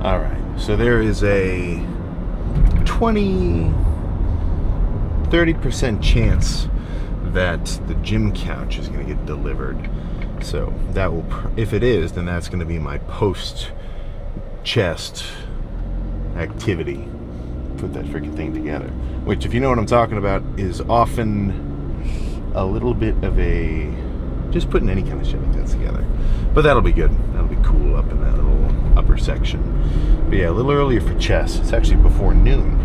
All right, so there is a 30% chance that the gym couch is going to get delivered. So that will, if it is, then that's going to be my post chest activity. Put that freaking thing together, which, if you know what I'm talking about, is often a little bit of a just putting any kind of shit like that together. But that'll be good. That'll be cool up in that little upper section. But yeah, a little earlier for chest. It's actually before noon.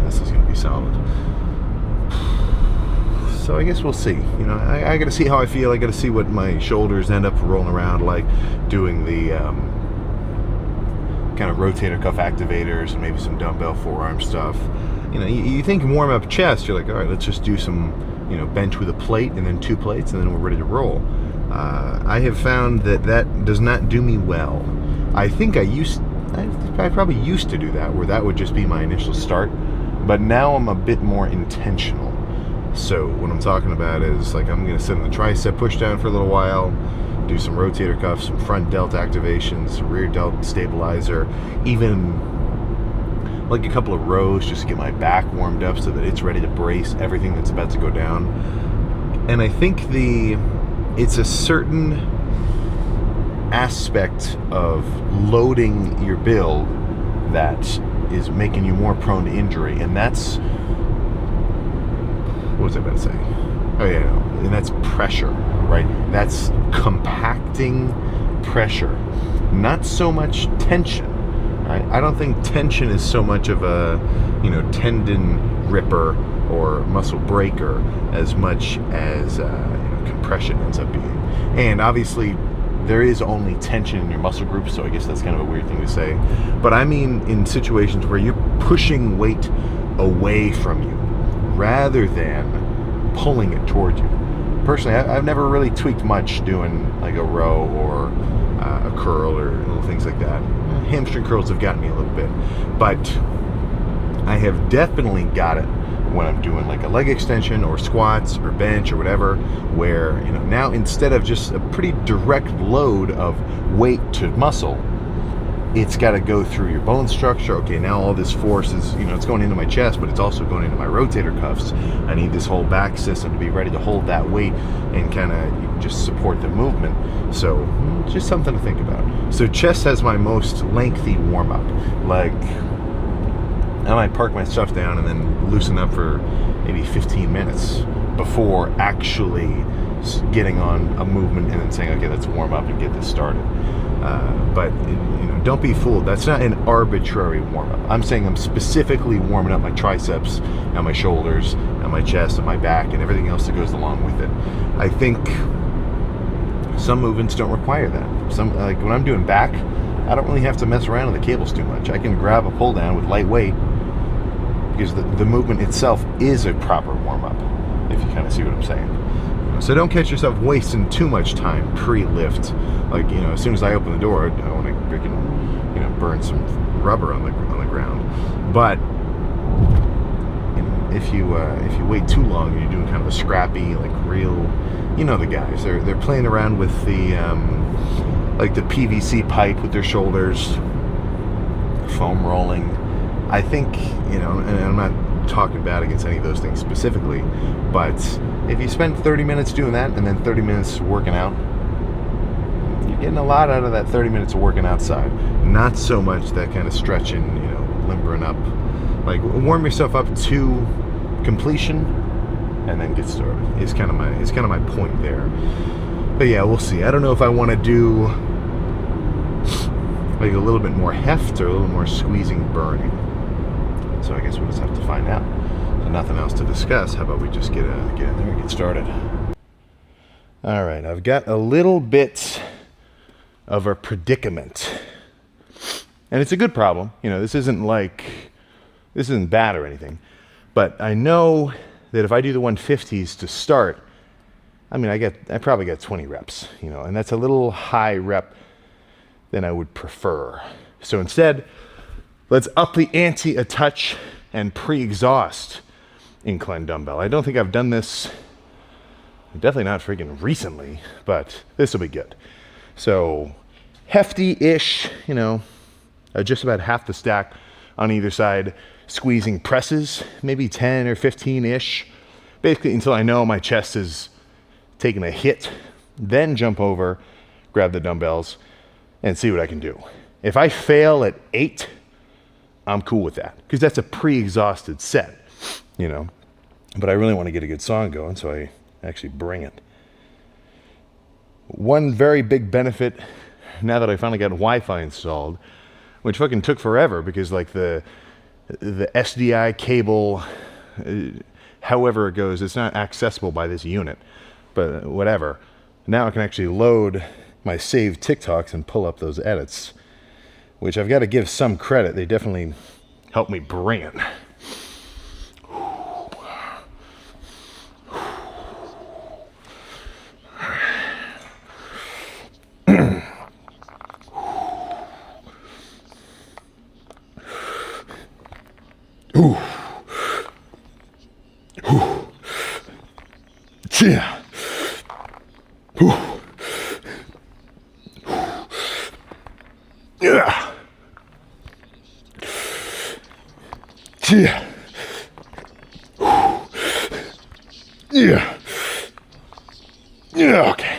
This is going to be solid. So I guess we'll see. You know, I got to see how I feel. I got to see what my shoulders end up rolling around like, doing the kind of rotator cuff activators and maybe some dumbbell forearm stuff. You know, you think warm up chest, you're like, all right, let's just do some, you know, bench with a plate and then 2 plates and then we're ready to roll. I have found that does not do me well. I think I probably used to do that, where that would just be my initial start, but now I'm a bit more intentional. So what I'm talking about is, like, I'm going to sit on the tricep push down for a little while, do some rotator cuffs, some front delt activations, some rear delt stabilizer, even like a couple of rows just to get my back warmed up so that it's ready to brace everything that's about to go down. And I think it's a certain aspect of loading your build that is making you more prone to injury, and that's, what was I about to say? Oh yeah, no. And that's pressure, right? That's compacting pressure, not so much tension, right? I don't think tension is so much of a, you know, tendon ripper or muscle breaker as much as compression ends up being. And obviously there is only tension in your muscle group, so I guess that's kind of a weird thing to say. But I mean in situations where you're pushing weight away from you rather than pulling it toward you. Personally, I've never really tweaked much doing like a row or a curl or little things like that. Hamstring curls have gotten me a little bit, but I have definitely got it when I'm doing like a leg extension or squats or bench or whatever, where, you know, now instead of just a pretty direct load of weight to muscle, it's got to go through your bone structure. Okay, now all this force is, you know, it's going into my chest, but it's also going into my rotator cuffs. I need this whole back system to be ready to hold that weight and kind of just support the movement. So just something to think about. So chest has my most lengthy warm up. Like, I might park my stuff down and then loosen up for maybe 15 minutes before actually getting on a movement and then saying, okay, let's warm up and get this started. But you know, don't be fooled. That's not an arbitrary warm-up. I'm saying I'm specifically warming up my triceps and my shoulders and my chest and my back and everything else that goes along with it. I think some movements don't require that. Some, like when I'm doing back, I don't really have to mess around with the cables too much. I can grab a pull down with light weight because the movement itself is a proper warm-up, if you kind of see what I'm saying. So don't catch yourself wasting too much time pre-lift. Like, you know, as soon as I open the door, I want to freaking, you know, burn some rubber on the ground. But you know, if you wait too long and you're doing kind of a scrappy, like real, you know, the guys, they're playing around with the like the PVC pipe with their shoulders, foam rolling. I think, you know, and I'm not talking bad against any of those things specifically, but if you spend 30 minutes doing that and then 30 minutes working out, you're getting a lot out of that 30 minutes of working outside. Not so much that kind of stretching, you know, limbering up. Like, warm yourself up to completion and then get started. It's kind of my point there. But yeah, we'll see. I don't know if I want to do like a little bit more heft or a little more squeezing burning. So I guess we'll just have to find out. So nothing else to discuss. How about we just get in there and get started? All right, I've got a little bit of a predicament. And it's a good problem. You know, this isn't bad or anything. But I know that if I do the 150s to start, I mean, I probably get 20 reps, you know, and that's a little high rep than I would prefer. So instead, let's up the ante a touch and pre-exhaust incline dumbbell. I don't think I've done this, definitely not freaking recently, but this will be good. So hefty-ish, you know, just about half the stack on either side, squeezing presses, maybe 10 or 15-ish, basically until I know my chest is taking a hit, then jump over, grab the dumbbells, and see what I can do. If I fail at 8, I'm cool with that, because that's a pre-exhausted set, you know. But I really want to get a good song going, so I actually bring it. One very big benefit, now that I finally got Wi-Fi installed, which fucking took forever because like the SDI cable, however it goes, it's not accessible by this unit, but whatever. Now I can actually load my saved TikToks and pull up those edits, which I've got to give some credit. They definitely helped me bring it. Ooh. Ooh. Yeah. Ooh. Yeah. Yeah. Yeah. Yeah. Okay.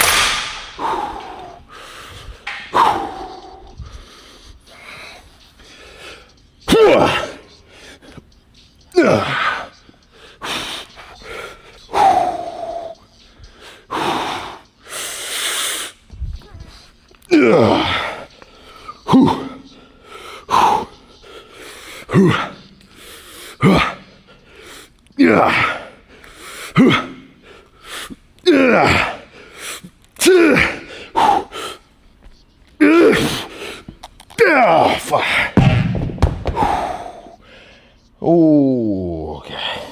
Oh, okay.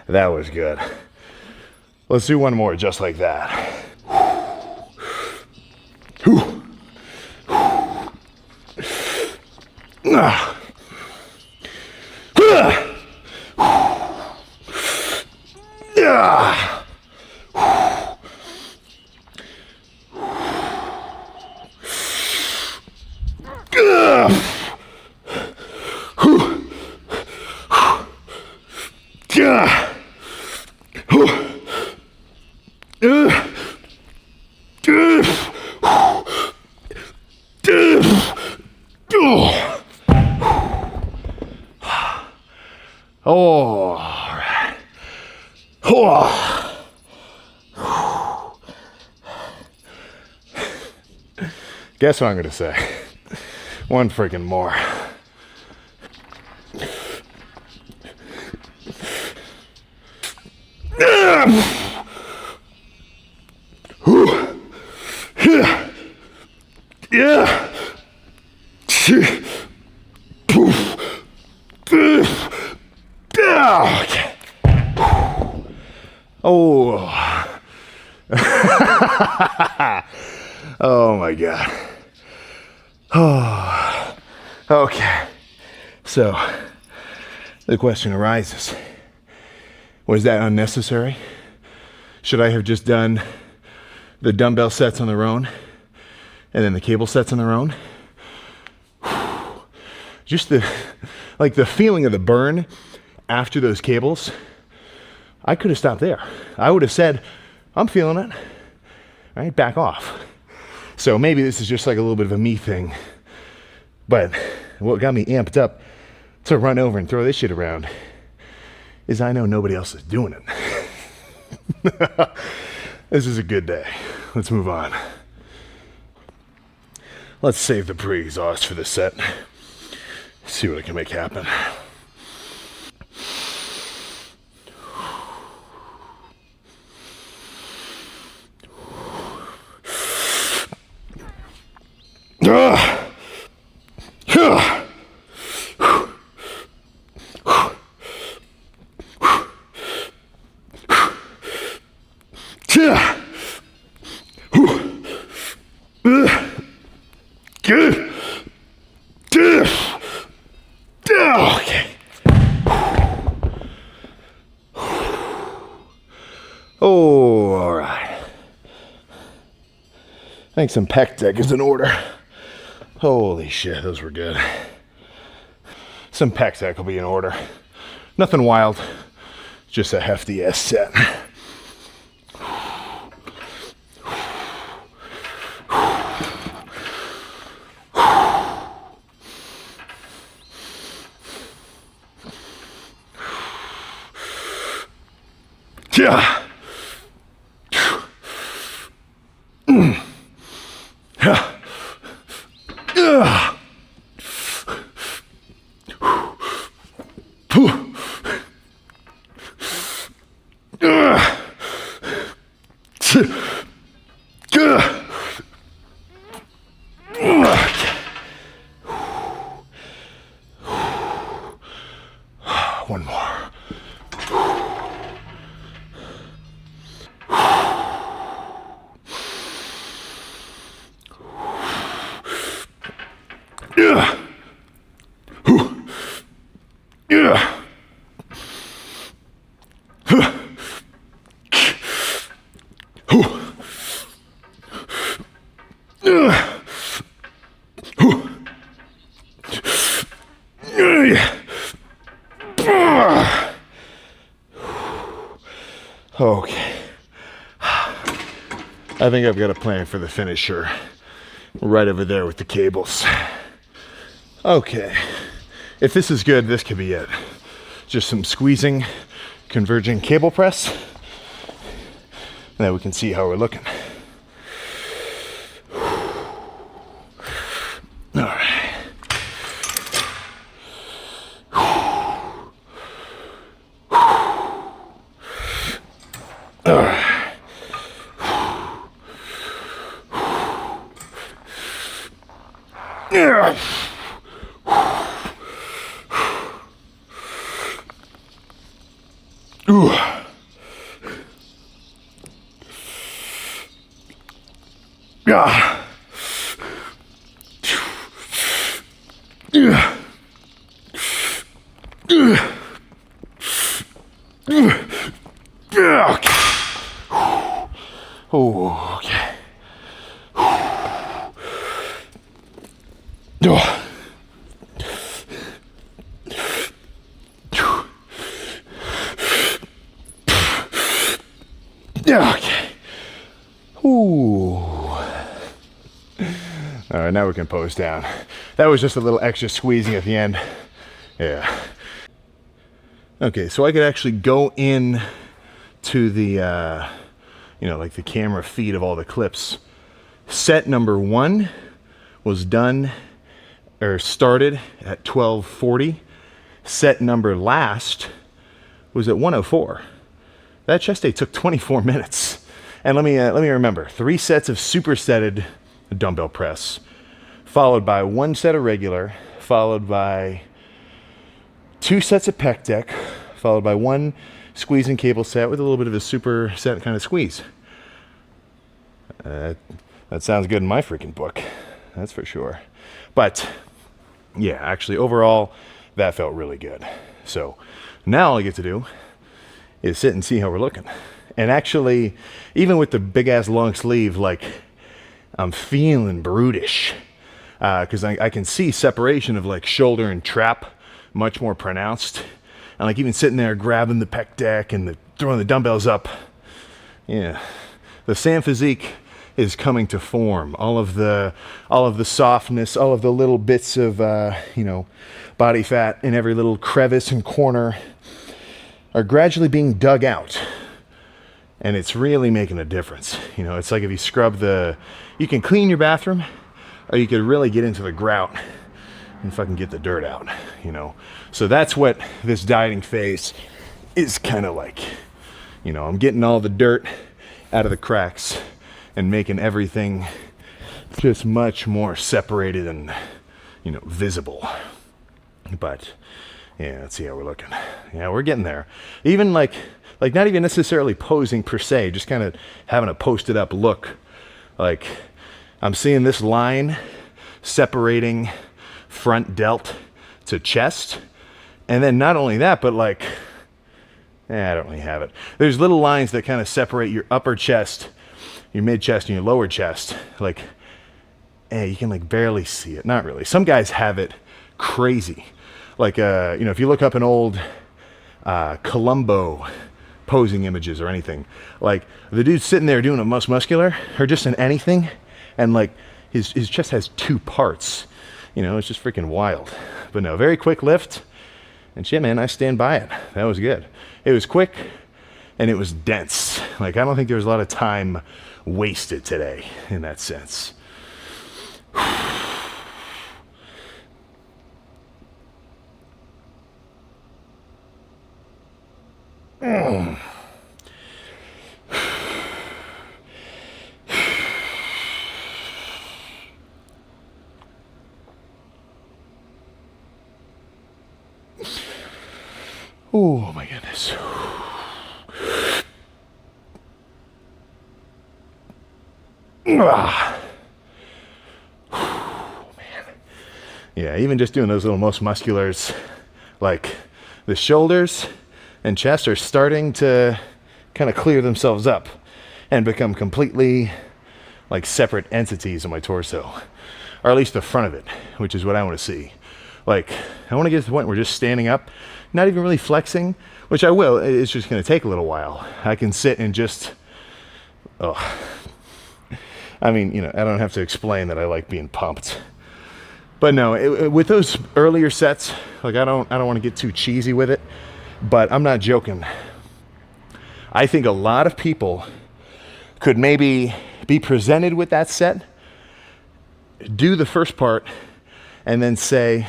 That was good. Let's do one more just like that. Oh, all right. Oh. Guess what I'm gonna say? One freaking more. Yeah. Okay. Oh. Oh my God. Oh. Okay. So the question arises, was that unnecessary? Should I have just done the dumbbell sets on their own and then the cable sets on their own? Just the feeling of the burn after those cables, I could have stopped there. I would have said, I'm feeling it, right? Back off. So maybe this is just like a little bit of a me thing, but what got me amped up to run over and throw this shit around is I know nobody else is doing it. This is a good day. Let's move on. Let's save the pre-exhaust for this set. See what I can make happen. Good. Okay. Oh, all right. I think some pec deck is in order. Holy shit, those were good. Some pec deck will be in order. Nothing wild, just a hefty ass set. Yeah. One more. Okay. I think I've got a plan for the finisher. Right over there with the cables. Okay. If this is good, this could be it. Just some squeezing, converging cable press. And then we can see how we're looking. All right. All right. Yeah. Ooh. Yeah. Yeah. Okay. Oh, okay. Oh. Okay. Ooh. All right, now we can pose down. That was just a little extra squeezing at the end. Yeah. Okay, so I could actually go in to the, like the camera feed of all the clips. Set number 1 was done or started at 12:40. Set number last was at 1:04. That chest day took 24 minutes. And let me remember, 3 sets of supersetted dumbbell press, followed by 1 set of regular, followed by 2 sets of pec deck, followed by 1 squeeze and cable set with a little bit of a super set kind of squeeze. That sounds good in my freaking book. That's for sure. But yeah, actually overall, that felt really good. So now all I get to do is sit and see how we're looking. And actually, even with the big ass long sleeve, like I'm feeling brutish. Because I can see separation of like shoulder and trap much more pronounced. And like even sitting there grabbing the pec deck and throwing the dumbbells up. Yeah. The Sam physique is coming to form. All of the softness, all of the little bits of body fat in every little crevice and corner are gradually being dug out. And it's really making a difference. It's like if you scrub you can clean your bathroom, or you could really get into the grout and fucking get the dirt out, So that's what this dieting phase is kind of like. I'm getting all the dirt out of the cracks and making everything just much more separated and, visible. But yeah, let's see how we're looking. Yeah, we're getting there. Even like not even necessarily posing per se, just kind of having a posted up look. Like I'm seeing this line separating front delt to chest. And then not only that, but I don't really have it. There's little lines that kind of separate your upper chest, your mid chest, and your lower chest. Like you can like barely see it. Not really. Some guys have it crazy. Like, if you look up an old Columbo posing images or anything, like the dude's sitting there doing a most muscular or just in anything, and like his chest has 2 parts. It's just freaking wild. But no, very quick lift, and shit, man, I stand by it. That was good. It was quick and it was dense. Like, I don't think there was a lot of time wasted today in that sense. Oh my goodness. Ah. Man. Yeah, even just doing those little most musculars, like the shoulders and chest are starting to kind of clear themselves up and become completely like separate entities in my torso, or at least the front of it, which is what I want to see. Like, I want to get to the point where just standing up, not even really flexing, which I will. It's just going to take a little while. I can sit and just, I don't have to explain that I like being pumped. But no, with those earlier sets, like I don't want to get too cheesy with it, but I'm not joking. I think a lot of people could maybe be presented with that set, do the first part, and then say,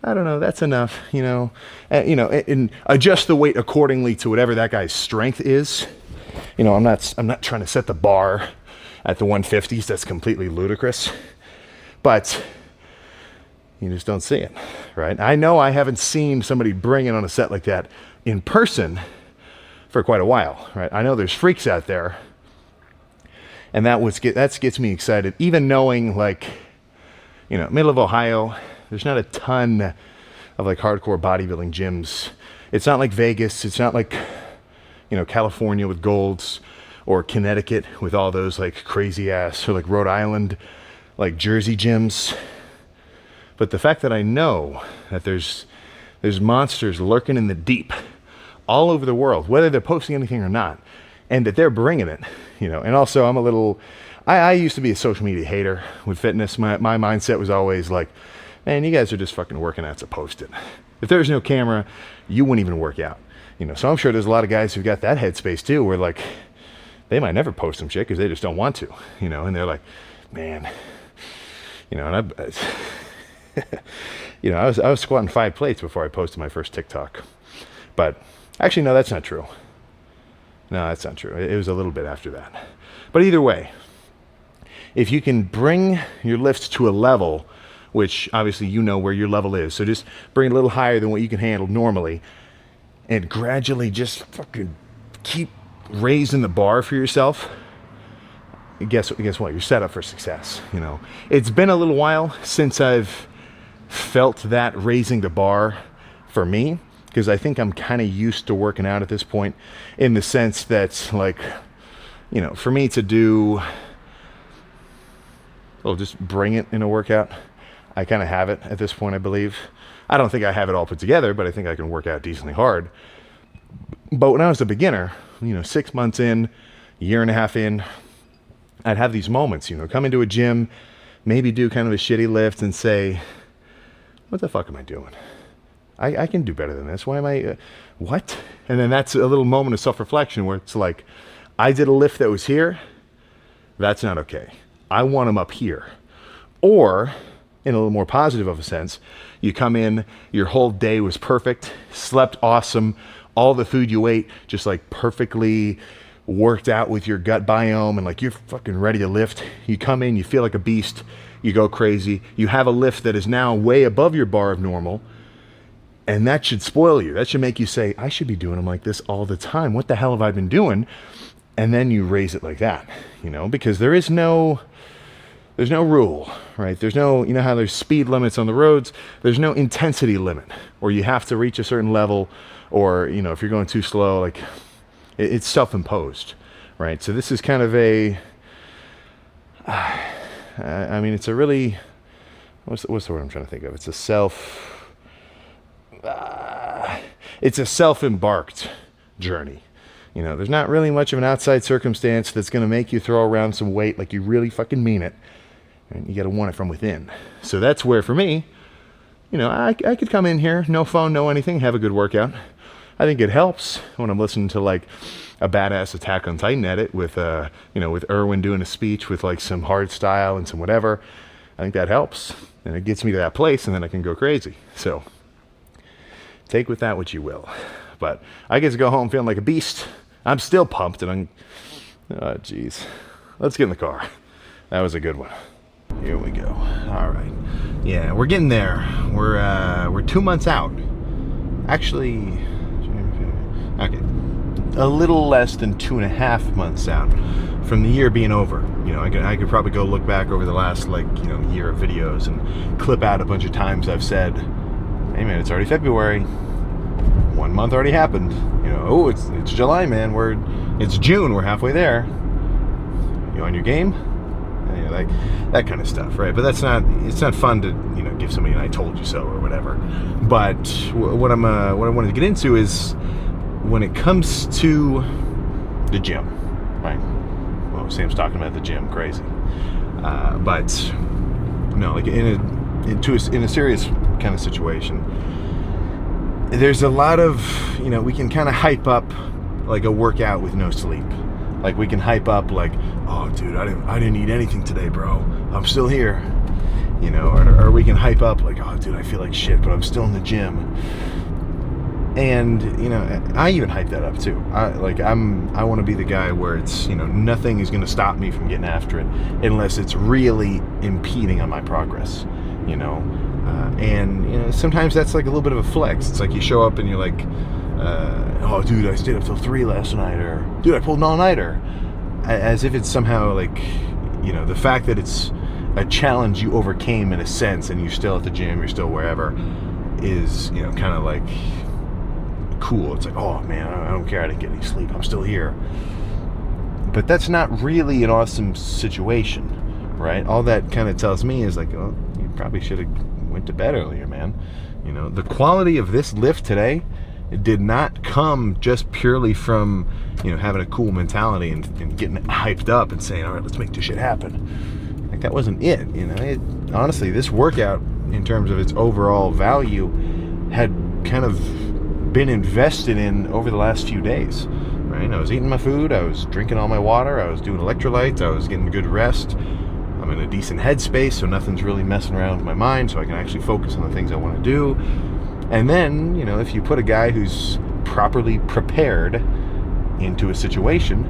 I don't know, that's enough, and adjust the weight accordingly to whatever that guy's strength is. I'm not trying to set the bar at the 150s. That's completely ludicrous. But you just don't see it, right? I know I haven't seen somebody bring it on a set like that in person for quite a while, right? I know there's freaks out there, and that gets me excited. Even knowing, like, middle of Ohio, there's not a ton of like hardcore bodybuilding gyms. It's not like Vegas. It's not like, California with Golds, or Connecticut with all those like crazy ass, or like Rhode Island, like Jersey gyms. But the fact that I know that there's monsters lurking in the deep all over the world, whether they're posting anything or not, and that they're bringing it, and also I used to be a social media hater with fitness. My mindset was always like, man, you guys are just fucking working out to post it. If there's no camera, you wouldn't even work out. So I'm sure there's a lot of guys who've got that headspace too, where like, they might never post some shit because they just don't want to, and they're like, man, and I was squatting 5 plates before I posted my first TikTok. But actually, no, that's not true. No, that's not true. It was a little bit after that. But either way, if you can bring your lifts to a level, which obviously where your level is, so just bring it a little higher than what you can handle normally, and gradually just fucking keep raising the bar for yourself, guess what? You're set up for success. It's been a little while since I've felt that raising the bar for me, because I think I'm kind of used to working out at this point, in the sense that, like, for me to do, just bring it in a workout, I kind of have it at this point, I believe. I don't think I have it all put together, but I think I can work out decently hard. But when I was a beginner, 6 months in, year and a half in, I'd have these moments, come into a gym, maybe do kind of a shitty lift and say, what the fuck am I doing? I can do better than this. Why am I, what? And then that's a little moment of self-reflection where it's like, I did a lift that was here. That's not okay. I want them up here. Or, in a little more positive of a sense, you come in, your whole day was perfect, slept awesome, all the food you ate just like perfectly worked out with your gut biome, and like you're fucking ready to lift. You come in, you feel like a beast, you go crazy, you have a lift that is now way above your bar of normal, and that should spoil you. That should make you say, I should be doing them like this all the time. What the hell have I been doing? And then you raise it like that, because there's no rule, right? There's no, how there's speed limits on the roads, there's no intensity limit, or you have to reach a certain level, or, if you're going too slow, like, it's self-imposed, right? So this is kind of I mean, it's a really, what's the word I'm trying to think of? It's a self-embarked journey. You know, there's not really much of an outside circumstance that's going to make you throw around some weight like you really fucking mean it. And you got to want it from within. So that's where, for me, you know, I could come in here, no phone, no anything, have a good workout. I think it helps when I'm listening to like a badass Attack on Titan edit with, you know, with Irwin doing a speech with like some hard style and some whatever. I think that helps. And it gets me to that place, and then I can go crazy. So take with that what you will. But I get to go home feeling like a beast. I'm still pumped, and oh, geez. Let's get in the car. That was a good one. Here we go. All right. Yeah, we're getting there. We're 2 months out. Actually, okay, a little less than 2.5 months out from the year being over. You know, I could probably go look back over the last, like, you know, year of videos and clip out a bunch of times I've said, hey man, it's already February. 1 month already happened. You know, oh, it's July, man. It's June. We're halfway there. You on your game? You know, like that kind of stuff, right? But it's not fun to, you know, give somebody an "I told you so" or whatever. But what I wanted to get into is when it comes to the gym, right? Well, Sam's talking about the gym, crazy. But no, like in a serious kind of situation, there's a lot of, you know, we can kind of hype up like a workout with no sleep. Like we can hype up like, oh dude, I didn't eat anything today, bro. I'm still here. You know, or we can hype up like, oh dude, I feel like shit, but I'm still in the gym. And, you know, I even hype that up too. I want to be the guy where it's, you know, nothing is going to stop me from getting after it unless it's really impeding on my progress, you know. And, you know, sometimes that's like a little bit of a flex. It's like you show up and you're like, oh dude, I stayed up till 3 last night, or dude, I pulled an all-nighter, as if it's somehow like, you know, the fact that it's a challenge you overcame in a sense and you're still at the gym, you're still wherever, is, you know, kind of like cool. It's like, oh man, I don't care, I didn't get any sleep, I'm still here. But that's not really an awesome situation, right? All that kind of tells me is like, oh, you probably should have went to bed earlier, man. You know, the quality of this lift today, it did not come just purely from, you know, having a cool mentality and getting hyped up and saying, all right, let's make this shit happen. Like, that wasn't it, you know. Honestly, this workout, in terms of its overall value, had kind of been invested in over the last few days, right? I was eating my food, I was drinking all my water, I was doing electrolytes, I was getting good rest. I'm in a decent headspace, so nothing's really messing around with my mind, so I can actually focus on the things I want to do. And then, you know, if you put a guy who's properly prepared into a situation,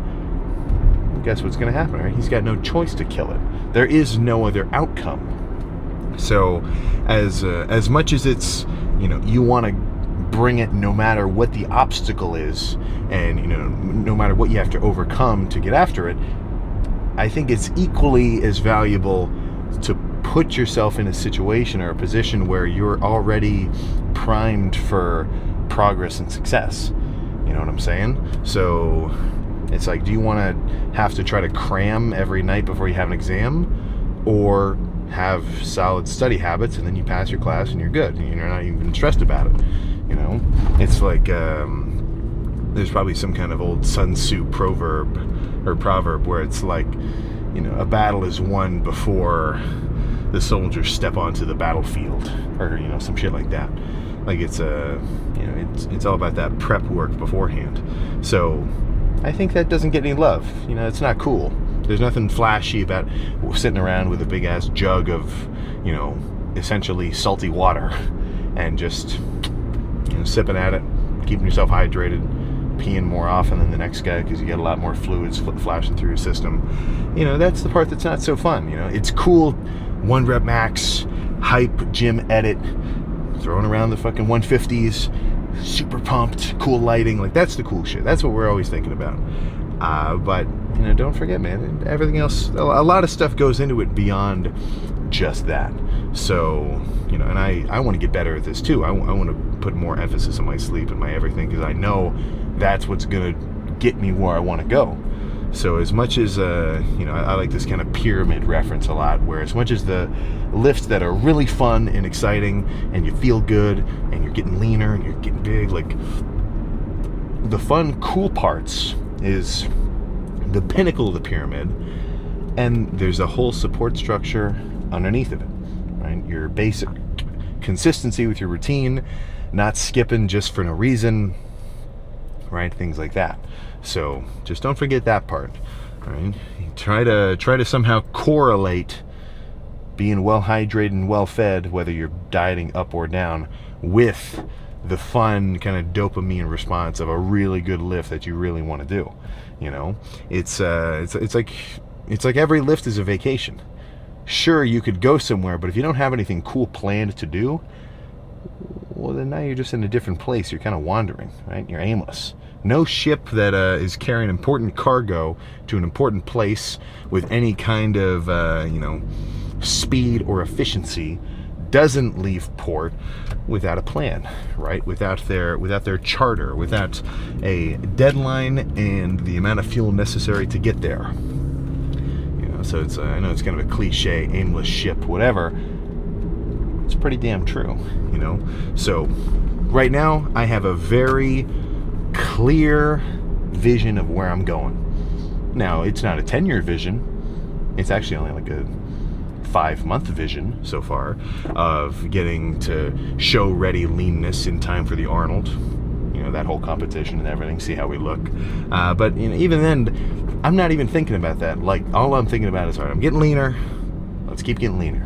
guess what's going to happen, right? He's got no choice to kill it. There is no other outcome. So as much as it's, you know, you want to bring it no matter what the obstacle is, and, you know, no matter what you have to overcome to get after it, I think it's equally as valuable to put yourself in a situation or a position where you're already primed for progress and success. You know what I'm saying? So it's like, do you want to have to try to cram every night before you have an exam, or have solid study habits and then you pass your class and you're good and you're not even stressed about it? You know, it's like there's probably some kind of old Sun Tzu proverb where it's like, you know, a battle is won before the soldiers step onto the battlefield, or, you know, some shit like that. Like, it's you know, it's all about that prep work beforehand. So I think that doesn't get any love. You know, it's not cool. There's nothing flashy about sitting around with a big ass jug of, you know, essentially salty water and just, you know, sipping at it, keeping yourself hydrated, peeing more often than the next guy because you get a lot more fluids flashing through your system. You know, that's the part that's not so fun. You know, it's cool, 1 rep max, hype, gym edit, throwing around the fucking 150's, super pumped, cool lighting. Like, that's the cool shit. That's what we're always thinking about. But, you know, don't forget, man, everything else, a lot of stuff goes into it beyond just that. So, you know, and I want to get better at this too. I want to put more emphasis on my sleep and my everything, because I know that's what's going to get me where I want to go. So as much as, I like this kind of pyramid reference a lot, where as much as the lifts that are really fun and exciting and you feel good and you're getting leaner and you're getting big, like the fun, cool parts is the pinnacle of the pyramid, and there's a whole support structure underneath of it, right? Your basic consistency with your routine, not skipping just for no reason, right? Things like that. So just don't forget that part, right? Try to somehow correlate being well hydrated and well fed, whether you're dieting up or down, with the fun kind of dopamine response of a really good lift that you really want to do. It's like every lift is a vacation. Sure, you could go somewhere, but if you don't have anything cool planned to do, well, then now you're just in a different place. You're kind of wandering, right? You're aimless. No ship that is carrying important cargo to an important place with any kind of, speed or efficiency doesn't leave port without a plan, right? Without their charter, without a deadline and the amount of fuel necessary to get there. So it's I know it's kind of a cliche, aimless ship, whatever. It's pretty damn true, So right now I have a very clear vision of where I'm going. Now, it's not a 10-year vision. It's actually only like a 5-month vision so far of getting to show ready leanness in time for the Arnold. That whole competition and everything, see how we look. But even then, I'm not even thinking about that. Like, all I'm thinking about is, all right, I'm getting leaner. Let's keep getting leaner.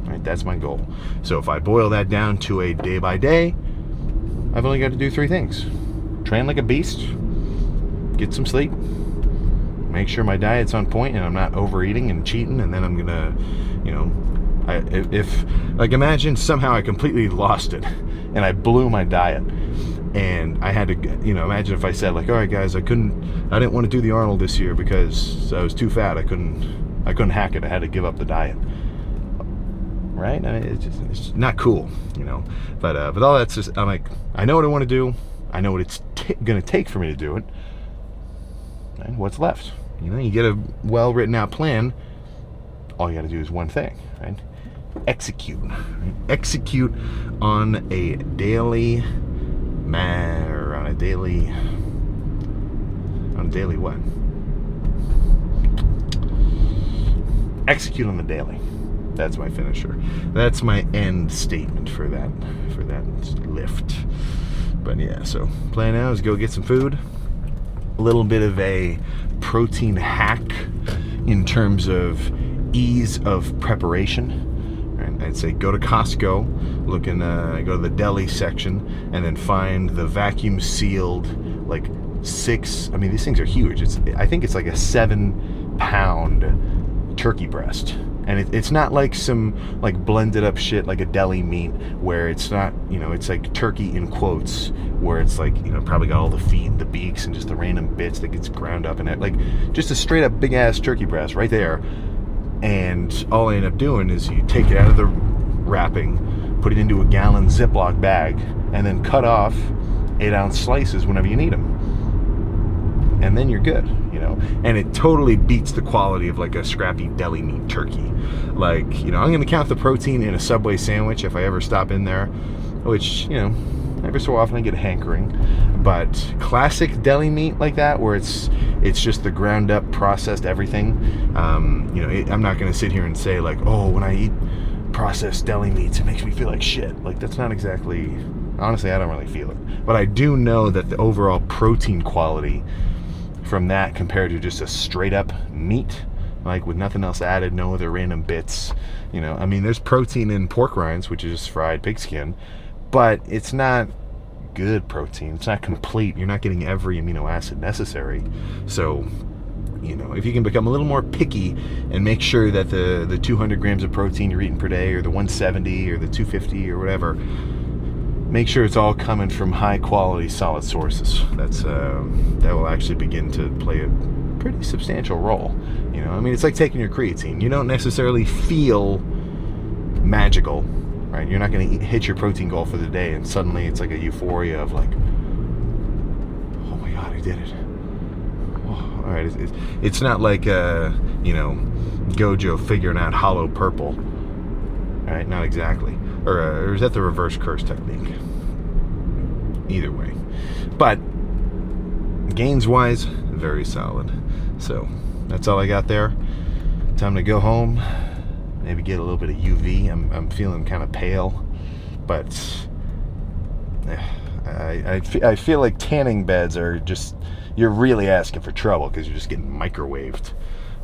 Right, that's my goal. So if I boil that down to a day by day, I've only got to do 3 things. Train like a beast, get some sleep, make sure my diet's on point and I'm not overeating and cheating, and then I'm gonna, imagine somehow I completely lost it and I blew my diet, and I had to, imagine if I said, like, all right guys, I didn't want to do the Arnold this year because I was too fat, I couldn't hack it, I had to give up the diet. Right? I mean, it's not cool, But all that's just, I'm like, I know what I want to do. I know what it's going to take for me to do it. And what's left? You get a well-written out plan. All you got to do is one thing, right? Execute. Right? Execute on a daily on a daily what? Execute on the daily. That's my finisher. That's my end statement for that lift. But yeah, so plan now is go get some food. A little bit of a protein hack in terms of ease of preparation. And I'd say go to Costco, go to the deli section, and then find the vacuum sealed, like 6. I mean, these things are huge. I think it's like a 7-pound turkey breast. And it's not like some like blended up shit like a deli meat where it's not, it's like turkey in quotes, where it's like, probably got all the feet and the beaks and just the random bits that gets ground up in it. Like just a straight up big ass turkey breast right there. And all I end up doing is you take it out of the wrapping, put it into a gallon Ziploc bag, and then cut off 8-ounce slices whenever you need them. And then you're good, and it totally beats the quality of like a scrappy deli meat turkey. Like, I'm going to count the protein in a Subway sandwich if I ever stop in there, which, every so often I get a hankering. But classic deli meat like that, where it's just the ground up processed everything, I'm not going to sit here and say like, oh, when I eat processed deli meats, it makes me feel like shit. Like, that's not exactly, honestly, I don't really feel it. But I do know that the overall protein quality from that compared to just a straight up meat, like with nothing else added, no other random bits, there's protein in pork rinds, which is just fried pigskin, but it's not good protein. It's not complete. You're not getting every amino acid necessary. So, if you can become a little more picky and make sure that the 200 grams of protein you're eating per day, or the 170 or the 250 or whatever, make sure it's all coming from high quality solid sources. That will actually begin to play a pretty substantial role. It's like taking your creatine. You don't necessarily feel magical, right? You're not going to hit your protein goal for the day and suddenly it's like a euphoria of like, oh my god, I did it. Oh, All right, it's not like Gojo figuring out hollow purple. All right, not exactly. Or is that the reverse curse technique? Either way, but gains wise, very solid. So that's all I got there. Time to go home. Maybe get a little bit of UV. I'm feeling kind of pale, but I feel like tanning beds are just, you're really asking for trouble because you're just getting microwaved.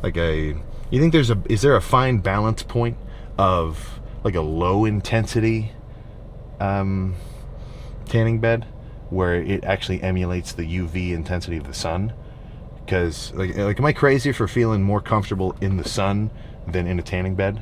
Like you think is there a fine balance point of like a low intensity tanning bed where it actually emulates the UV intensity of the sun? Because like am I crazy for feeling more comfortable in the sun than in a tanning bed?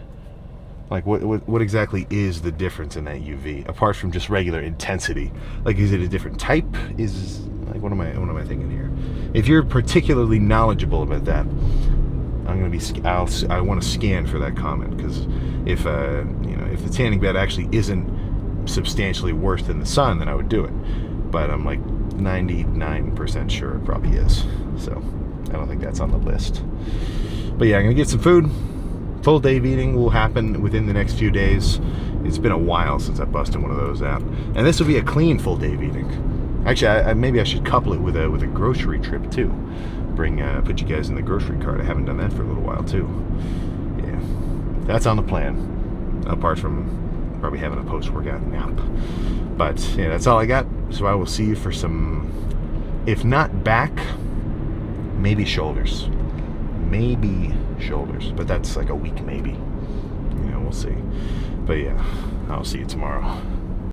Like what exactly is the difference in that UV apart from just regular intensity? Like, is it a different type? Is like what am I thinking here? If you're particularly knowledgeable about that, I'm gonna be I want to scan for that comment, because if if the tanning bed actually isn't substantially worse than the sun, then I would do it. But I'm like 99% sure it probably is. So I don't think that's on the list. But yeah, I'm gonna get some food. Full day of eating will happen within the next few days. It's been a while since I busted one of those out, and this will be a clean full day of eating. Actually, maybe I should couple it with a grocery trip too. Put you guys in the grocery cart. I haven't done that for a little while too. Yeah, that's on the plan. Apart from probably having a post-workout nap. But yeah, that's all I got. So I will see you for some, if not back, maybe shoulders. Maybe shoulders, but that's like a week maybe. We'll see. But yeah, I'll see you tomorrow.